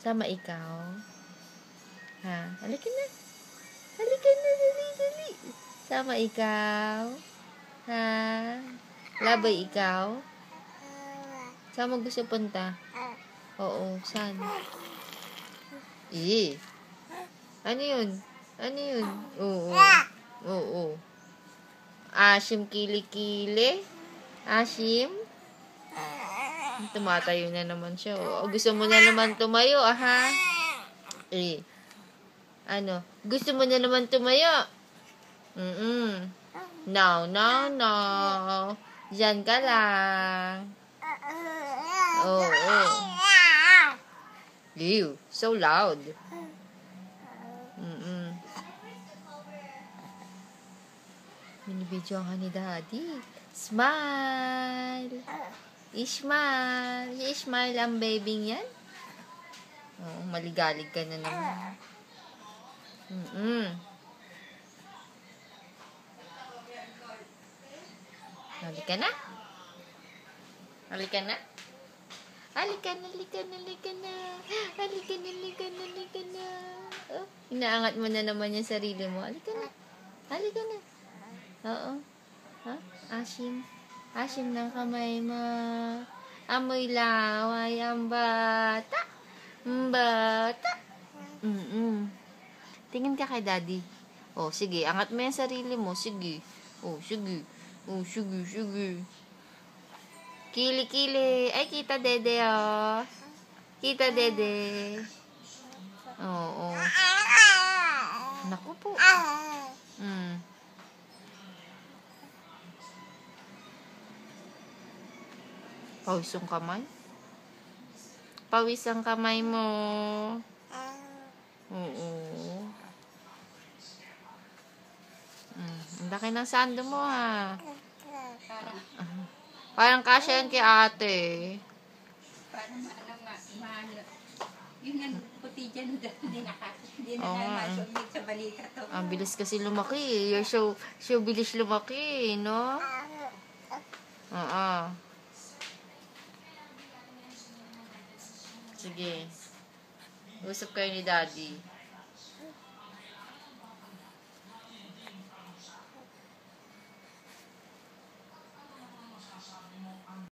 Sama ikaw. Ha? Halika na. Halika na, dali, dali. Sama ikaw. Ha? Labay ikaw. Saan mo gusto punta? Oo, saan? Ano yun? Ano yun? Oo. Oo. Asim kili-kili? Asim? Tumatayo na naman siya. O, gusto mo na naman tumayo, ha? Ano? Gusto mo na naman tumayo? No, no, no. Diyan ka lang. Oo. Ew, so loud. Binibidyoan ka ni Daddy. Smile! I-smile! I-smile ang baby yan. Oo, maligalig ka na naman. Halika na. Halika na. Halika na, halika na, halika na. Halika na, halika na, halika na. Oh, inaangat mo na naman yung sarili mo. Halika na. Halika na. Oo. Ha? Asim. Asim ng kamay mo. Amoy laway ang bata. Bata. Tingin ka kay Daddy. Oh, sige. Angat mo yung sarili mo. Sige. Oh, sige. Oh, sige, sige. Kili-kili. Ay, kita Dede, oh. Kita Dede. Oo. Naku po. Pawis ang kamay? Pawis ang kamay mo. Oo. Ang laki ng sando mo, ha? Parang kasya yan kay ate. Parang yun yung puti dyan, hindi na masumig sa balika to. Ang bilis kasi lumaki. You're so bilis lumaki, no? Oo. Sige. Usap kayo ni Daddy.